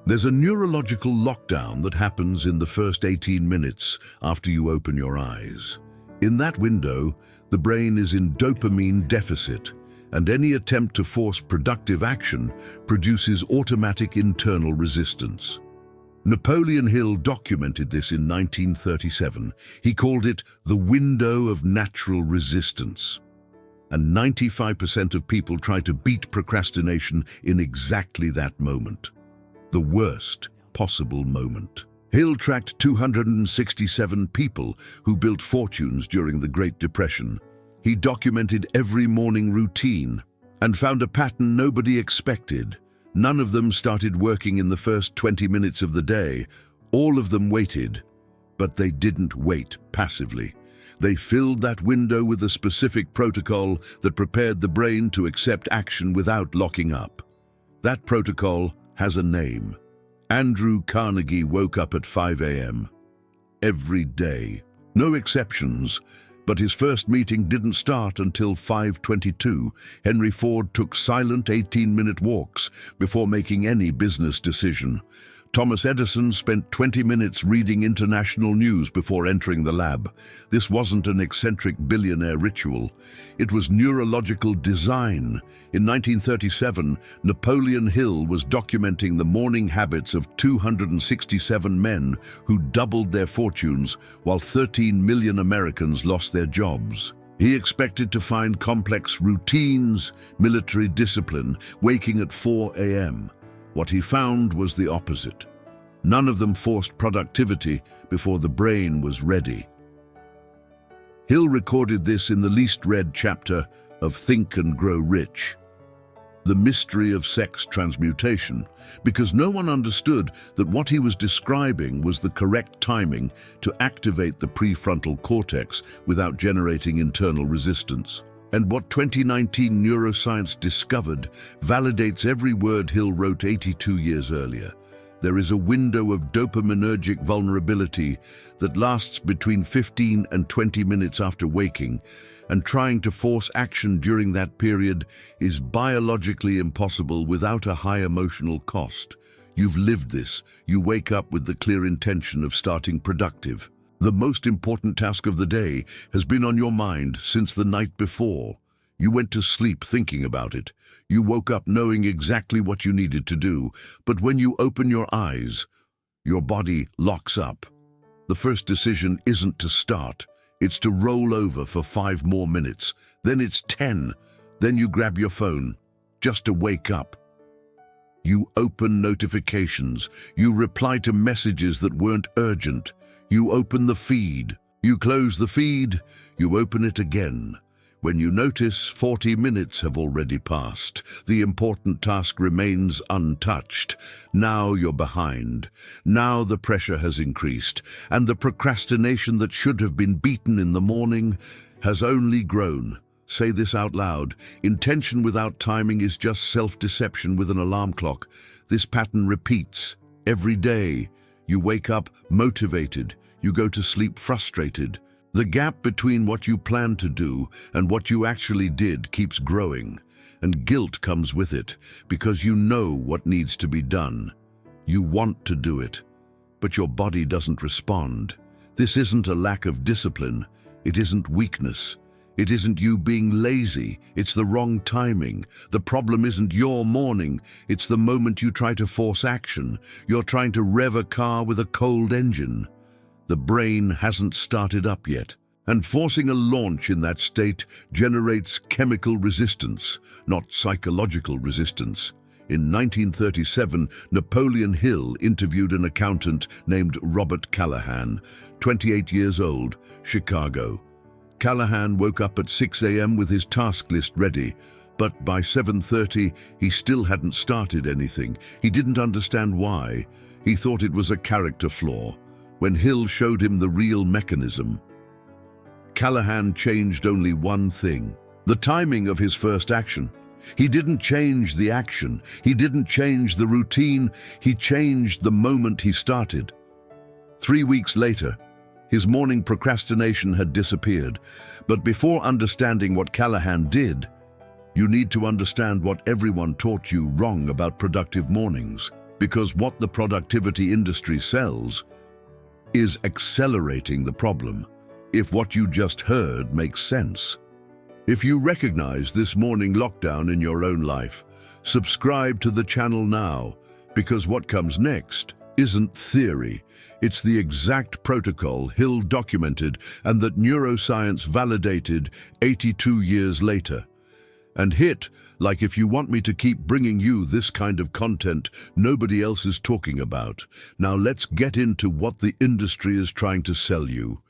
There's a neurological lockdown that happens in the first 18 minutes after you open your eyes. In that window, the brain is in dopamine deficit, and any attempt to force productive action produces automatic internal resistance. Napoleon Hill documented this in 1937. He called it the window of natural resistance. And 95% of people try to beat procrastination in exactly that moment. The worst possible moment. Hill tracked 267 people who built fortunes during the Great Depression. He documented every morning routine and found a pattern nobody expected. None of them started working in the first 20 minutes of the day. All of them waited, but they didn't wait passively. They filled that window with a specific protocol that prepared the brain to accept action without locking up. That protocol has a name. Andrew Carnegie woke up at 5 a.m. every day. No exceptions. But his first meeting didn't start until 5:22. Henry Ford took silent 18-minute walks before making any business decision. Thomas Edison spent 20 minutes reading international news before entering the lab. This wasn't an eccentric billionaire ritual. It was neurological design. In 1937, Napoleon Hill was documenting the morning habits of 267 men who doubled their fortunes while 13 million Americans lost their jobs. He expected to find complex routines, military discipline, waking at 4 a.m. What he found was the opposite. None of them forced productivity before the brain was ready. Hill recorded this in the least read chapter of Think and Grow Rich, The Mystery of Sex Transmutation, because no one understood that what he was describing was the correct timing to activate the prefrontal cortex without generating internal resistance. And what 2019 neuroscience discovered validates every word Hill wrote 82 years earlier. There is a window of dopaminergic vulnerability that lasts between 15 and 20 minutes after waking, and trying to force action during that period is biologically impossible without a high emotional cost. You've lived this. You wake up with the clear intention of starting productive. The most important task of the day has been on your mind since the night before. You went to sleep thinking about it. You woke up knowing exactly what you needed to do. But when you open your eyes, your body locks up. The first decision isn't to start. It's to roll over for 5 more minutes. Then it's 10. Then you grab your phone, just to wake up. You open notifications. You reply to messages that weren't urgent. You open the feed. You close the feed. You open it again. When you notice 40 minutes have already passed, the important task remains untouched. Now you're behind. Now the pressure has increased, and the procrastination that should have been beaten in the morning has only grown. Say this out loud. Intention without timing is just self-deception with an alarm clock. This pattern repeats every day. You wake up motivated. You go to sleep frustrated. The gap between what you planned to do and what you actually did keeps growing, and guilt comes with it because you know what needs to be done. You want to do it, but your body doesn't respond. This isn't a lack of discipline. It isn't weakness. It isn't you being lazy. It's the wrong timing. The problem isn't your morning. It's the moment you try to force action. You're trying to rev a car with a cold engine. The brain hasn't started up yet, and forcing a launch in that state generates chemical resistance, not psychological resistance. In 1937, Napoleon Hill interviewed an accountant named Robert Callahan, 28 years old, Chicago. Callahan woke up at 6 a.m. with his task list ready, but by 7:30 he still hadn't started anything. He didn't understand why. He thought it was a character flaw. When Hill showed him the real mechanism, Callahan changed only one thing: the timing of his first action. He didn't change the action. He didn't change the routine. He changed the moment he started. 3 weeks later, his morning procrastination had disappeared. But before understanding what Callahan did, you need to understand what everyone taught you wrong about productive mornings. because what the productivity industry sells is accelerating the problem, if what you just heard makes sense. If you recognize this morning lockdown in your own life, subscribe to the channel now, because what comes next isn't theory. It's the exact protocol Hill documented and that neuroscience validated 82 years later. And hit, like if you want me to keep bringing you this kind of content nobody else is talking about. Now let's get into what the industry is trying to sell you.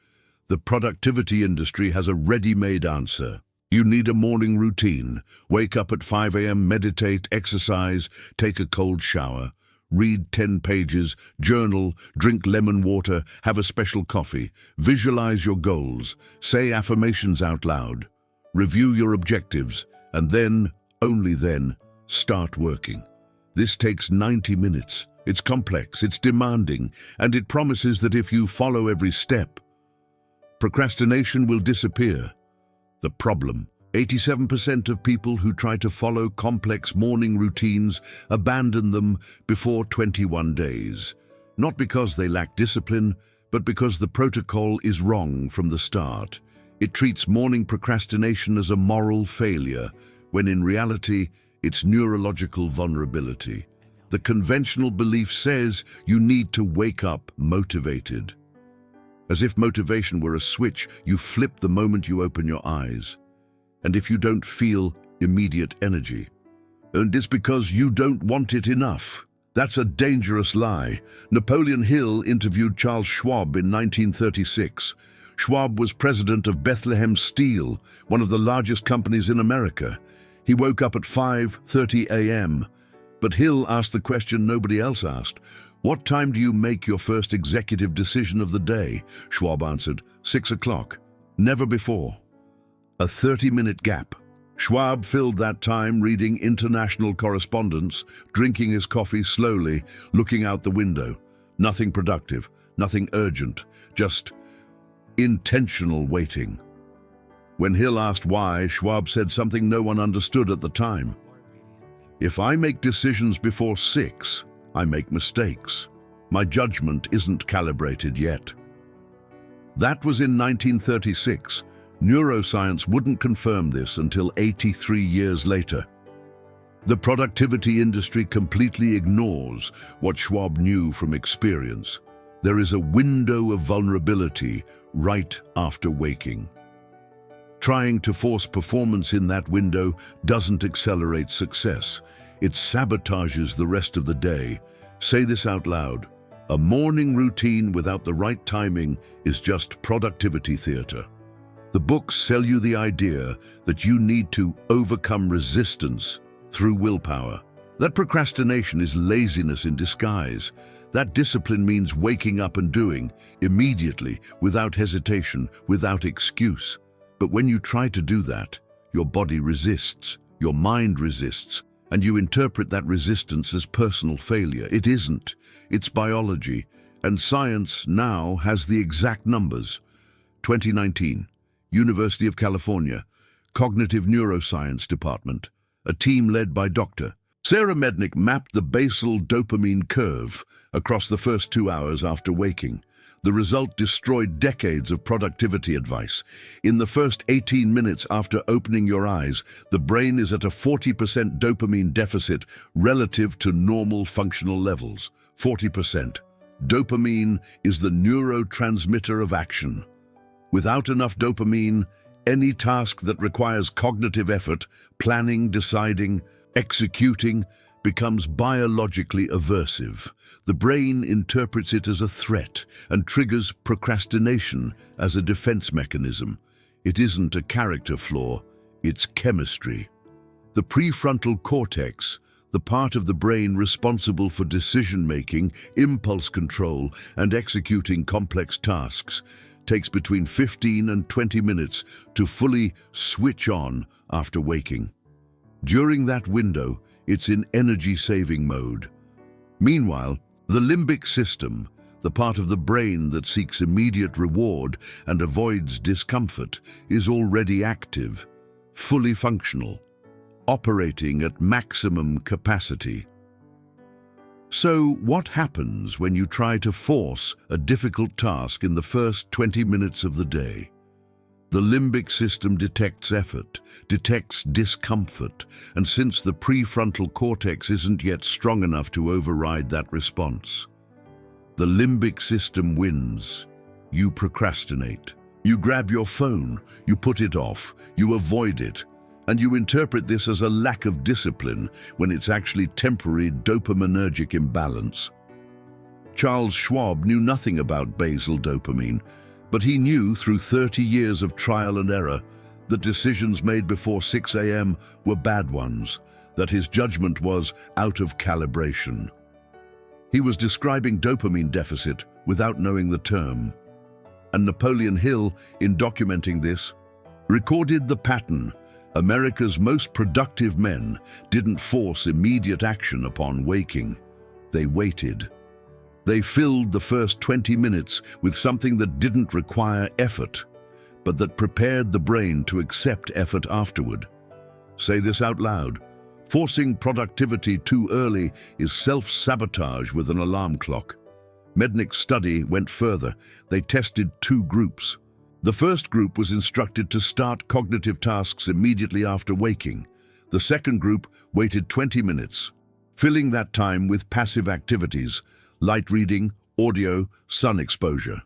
The productivity industry has a ready-made answer. You need a morning routine. Wake up at 5 a.m., meditate, exercise, take a cold shower, read 10 pages, journal, drink lemon water, have a special coffee, visualize your goals, say affirmations out loud, review your objectives, and then, only then, start working. This takes 90 minutes. It's complex, it's demanding, and it promises that if you follow every step, procrastination will disappear. The problem: 87% of people who try to follow complex morning routines abandon them before 21 days. Not because they lack discipline, but because the protocol is wrong from the start. It treats morning procrastination as a moral failure, when in reality, it's neurological vulnerability. The conventional belief says you need to wake up motivated. As if motivation were a switch you flip the moment you open your eyes. And if you don't feel immediate energy, and it's because you don't want it enough. That's a dangerous lie. Napoleon Hill interviewed Charles Schwab in 1936. Schwab was president of Bethlehem Steel, one of the largest companies in America. He woke up at 5:30 a.m. But Hill asked the question nobody else asked. What time do you make your first executive decision of the day? Schwab answered, 6 o'clock. Never before. A 30-minute gap. Schwab filled that time reading international correspondence, drinking his coffee slowly, looking out the window. Nothing productive, nothing urgent, just intentional waiting. When Hill asked why, Schwab said something no one understood at the time. If I make decisions before 6, I make mistakes. My judgment isn't calibrated yet. That was in 1936. Neuroscience wouldn't confirm this until 83 years later. The productivity industry completely ignores what Schwab knew from experience. There is a window of vulnerability right after waking. Trying to force performance in that window doesn't accelerate success. It sabotages the rest of the day. Say this out loud. A morning routine without the right timing is just productivity theater. The books sell you the idea that you need to overcome resistance through willpower. That procrastination is laziness in disguise. That discipline means waking up and doing, immediately, without hesitation, without excuse. But when you try to do that, your body resists, your mind resists, and you interpret that resistance as personal failure. It isn't. It's biology, and science now has the exact numbers. 2019, University of California, Cognitive Neuroscience Department, a team led by Dr. Sarah Mednick mapped the basal dopamine curve across the first 2 hours after waking. The result destroyed decades of productivity advice. In the first 18 minutes after opening your eyes, the brain is at a 40% dopamine deficit relative to normal functional levels. 40%. Dopamine is the neurotransmitter of action. Without enough dopamine, any task that requires cognitive effort, planning, deciding, executing, becomes biologically aversive. The brain interprets it as a threat and triggers procrastination as a defense mechanism. It isn't a character flaw, it's chemistry. The prefrontal cortex, the part of the brain responsible for decision-making, impulse control, and executing complex tasks, takes between 15 and 20 minutes to fully switch on after waking. During that window, it's in energy-saving mode. Meanwhile, the limbic system, the part of the brain that seeks immediate reward and avoids discomfort, is already active, fully functional, operating at maximum capacity. So, what happens when you try to force a difficult task in the first 20 minutes of the day? The limbic system detects effort, detects discomfort, and since the prefrontal cortex isn't yet strong enough to override that response, the limbic system wins. You procrastinate. You grab your phone, you put it off, you avoid it, and you interpret this as a lack of discipline when it's actually temporary dopaminergic imbalance. Charles Schwab knew nothing about basal dopamine, but he knew through 30 years of trial and error that decisions made before 6 a.m. were bad ones, that his judgment was out of calibration. He was describing dopamine deficit without knowing the term. And Napoleon Hill, in documenting this, recorded the pattern. America's most productive men didn't force immediate action upon waking. They waited. They filled the first 20 minutes with something that didn't require effort, but that prepared the brain to accept effort afterward. Say this out loud. Forcing productivity too early is self-sabotage with an alarm clock. Mednick's study went further. They tested 2 groups. The first group was instructed to start cognitive tasks immediately after waking. The second group waited 20 minutes, filling that time with passive activities, light reading, audio, sun exposure.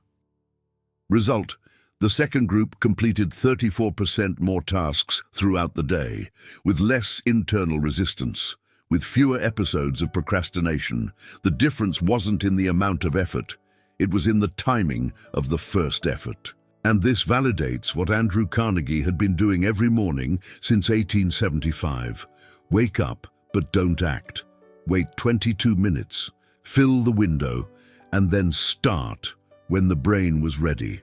Result: the second group completed 34% more tasks throughout the day, with less internal resistance, with fewer episodes of procrastination. The difference wasn't in the amount of effort, it was in the timing of the first effort. And this validates what Andrew Carnegie had been doing every morning since 1875. Wake up, but don't act. Wait 22 minutes, fill the window, and then start when the brain was ready.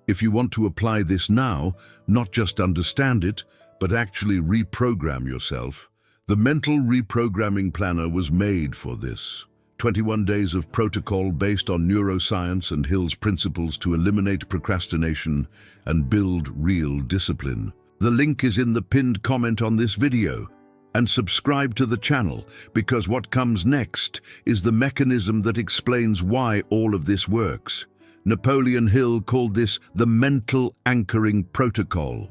If you want to apply this now, not just understand it, but actually reprogram yourself, the Mental Reprogramming Planner was made for this. 21 days of protocol based on neuroscience and Hill's principles to eliminate procrastination and build real discipline. The link is in the pinned comment on this video. And subscribe to the channel, because what comes next is the mechanism that explains why all of this works. Napoleon Hill called this the mental anchoring protocol.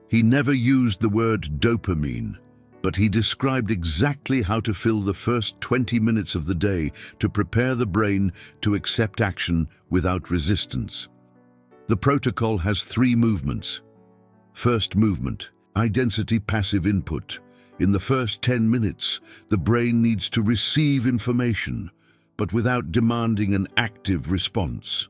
He never used the word dopamine, but he described exactly how to fill the first 20 minutes of the day to prepare the brain to accept action without resistance. The protocol has 3 movements. First movement: high-density passive input. In the first 10 minutes, the brain needs to receive information, but without demanding an active response.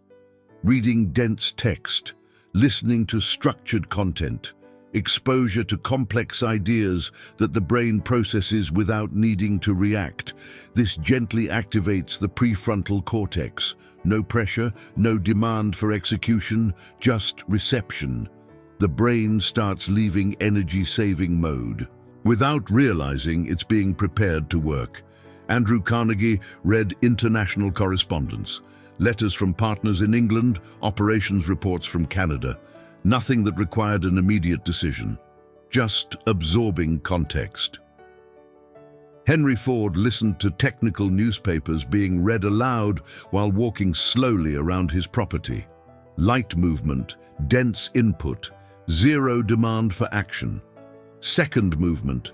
Reading dense text, listening to structured content, exposure to complex ideas that the brain processes without needing to react. This gently activates the prefrontal cortex. No pressure, no demand for execution, just reception. The brain starts leaving energy-saving mode, without realizing it's being prepared to work. Andrew Carnegie read international correspondence, letters from partners in England, operations reports from Canada. Nothing that required an immediate decision, just absorbing context. Henry Ford listened to technical newspapers being read aloud while walking slowly around his property. Light movement, dense input, zero demand for action. Second movement: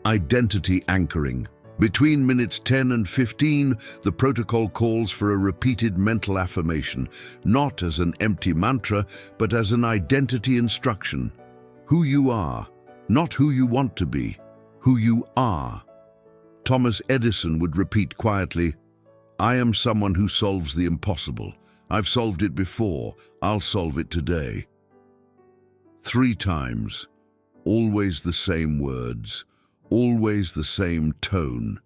identity anchoring. Between minutes 10 and 15, the protocol calls for a repeated mental affirmation, not as an empty mantra, but as an identity instruction. Who you are, not who you want to be, who you are. Thomas Edison would repeat quietly, "I am someone who solves the impossible. I've solved it before, I'll solve it today." 3 times, always the same words, always the same tone.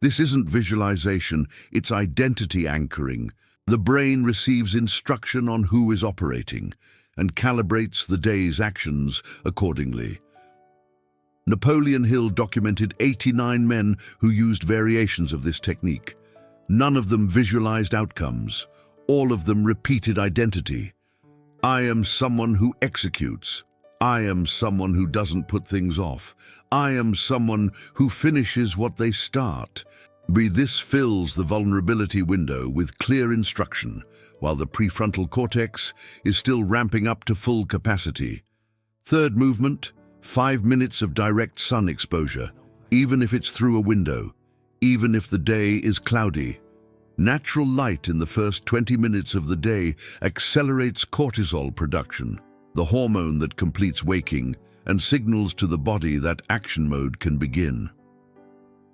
This isn't visualization, it's identity anchoring. The brain receives instruction on who is operating and calibrates the day's actions accordingly. Napoleon Hill documented 89 men who used variations of this technique. None of them visualized outcomes. All of them repeated identity. I am someone who executes. I am someone who doesn't put things off. I am someone who finishes what they start. This fills the vulnerability window with clear instruction, while the prefrontal cortex is still ramping up to full capacity. Third movement, 5 minutes of direct sun exposure, even if it's through a window, even if the day is cloudy. Natural light in the first 20 minutes of the day accelerates cortisol production, the hormone that completes waking, and signals to the body that action mode can begin.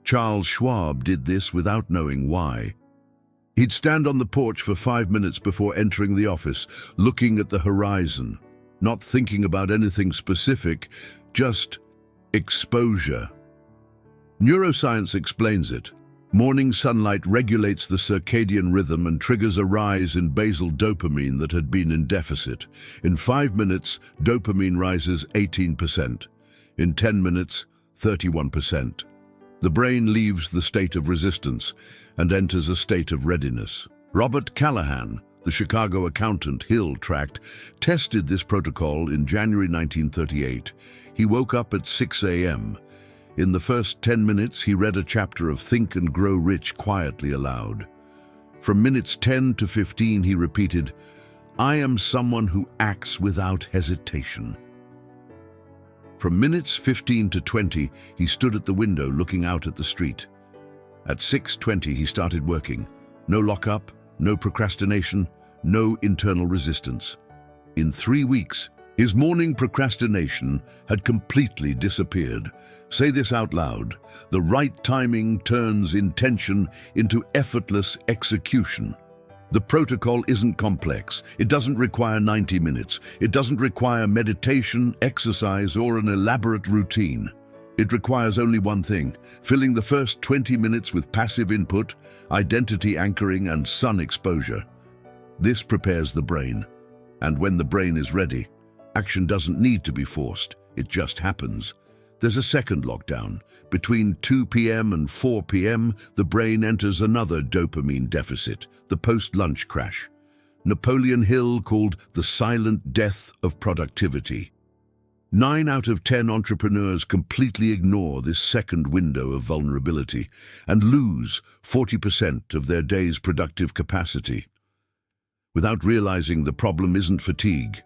Charles Schwab did this without knowing why. He'd stand on the porch for 5 minutes before entering the office, looking at the horizon, not thinking about anything specific, just exposure. Neuroscience explains it. Morning sunlight regulates the circadian rhythm and triggers a rise in basal dopamine that had been in deficit. In 5 minutes, dopamine rises 18%. In 10 minutes, 31%. The brain leaves the state of resistance and enters a state of readiness. Robert Callahan, the Chicago accountant Hill tracked, tested this protocol in January 1938. He woke up at 6 a.m. In the first 10 minutes, he read a chapter of Think and Grow Rich quietly aloud. From minutes 10 to 15, he repeated, "I am someone who acts without hesitation." From minutes 15 to 20, he stood at the window looking out at the street. At 6:20, he started working. No lockup, no procrastination, no internal resistance. In 3 weeks, his morning procrastination had completely disappeared. Say this out loud. The right timing turns intention into effortless execution. The protocol isn't complex. It doesn't require 90 minutes. It doesn't require meditation, exercise, or an elaborate routine. It requires only one thing: filling the first 20 minutes with passive input, identity anchoring, and sun exposure. This prepares the brain. And when the brain is ready, action doesn't need to be forced. It just happens. There's a second lockdown. Between 2 p.m. and 4 p.m., the brain enters another dopamine deficit, the post-lunch crash. Napoleon Hill called the silent death of productivity. 9 out of 10 entrepreneurs completely ignore this second window of vulnerability and lose 40% of their day's productive capacity. Without realizing the problem isn't fatigue,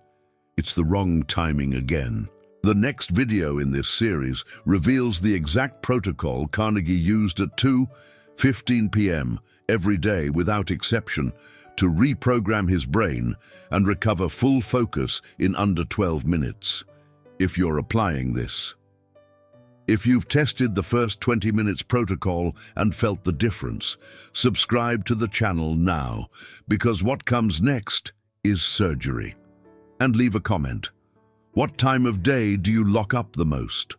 it's the wrong timing again. The next video in this series reveals the exact protocol Carnegie used at 2:15 p.m. every day without exception to reprogram his brain and recover full focus in under 12 minutes. If you're applying this. If you've tested the first 20 minutes protocol and felt the difference, subscribe to the channel now, because what comes next is surgery. And leave a comment. What time of day do you lock up the most?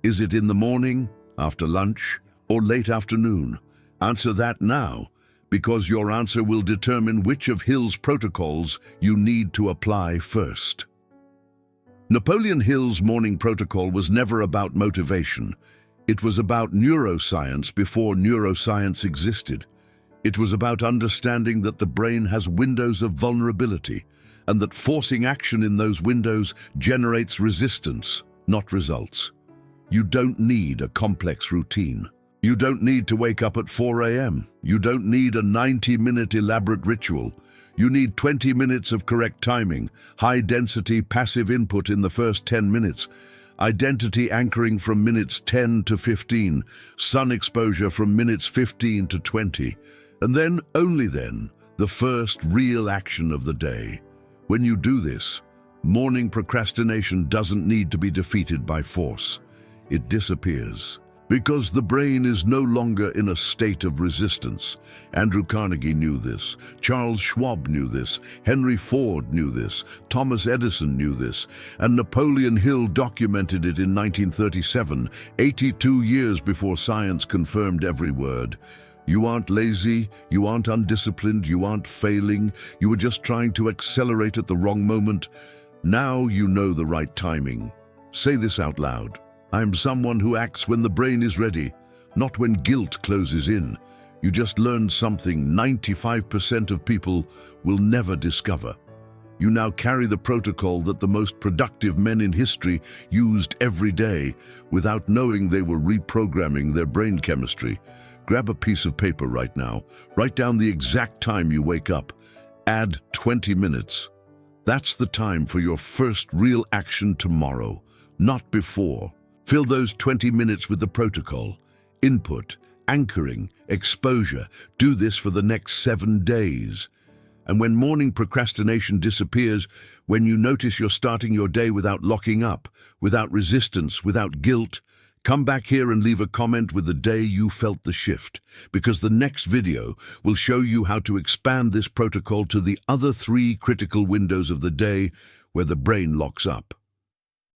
Is it in the morning, after lunch, or late afternoon? Answer that now, because your answer will determine which of Hill's protocols you need to apply first. Napoleon Hill's morning protocol was never about motivation. It was about neuroscience before neuroscience existed. It was about understanding that the brain has windows of vulnerability, and that forcing action in those windows generates resistance, not results. You don't need a complex routine. You don't need to wake up at 4 a.m. You don't need a 90-minute elaborate ritual. You need 20 minutes of correct timing, high-density passive input in the first 10 minutes, identity anchoring from minutes 10 to 15, sun exposure from minutes 15 to 20, and then, only then, the first real action of the day. When you do this, morning procrastination doesn't need to be defeated by force. It disappears. Because the brain is no longer in a state of resistance. Andrew Carnegie knew this, Charles Schwab knew this, Henry Ford knew this, Thomas Edison knew this, and Napoleon Hill documented it in 1937, 82 years before science confirmed every word. You aren't lazy, you aren't undisciplined, you aren't failing, you were just trying to accelerate at the wrong moment. Now you know the right timing. Say this out loud. I am someone who acts when the brain is ready, not when guilt closes in. You just learned something 95% of people will never discover. You now carry the protocol that the most productive men in history used every day without knowing they were reprogramming their brain chemistry. Grab a piece of paper right now. Write down the exact time you wake up. Add 20 minutes. That's the time for your first real action tomorrow, not before. Fill those 20 minutes with the protocol. Input, anchoring, exposure. Do this for the next 7 days. And when morning procrastination disappears, when you notice you're starting your day without locking up, without resistance, without guilt, come back here and leave a comment with the day you felt the shift, because the next video will show you how to expand this protocol to the other 3 critical windows of the day where the brain locks up.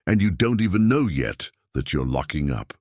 And you don't even know yet that you're locking up.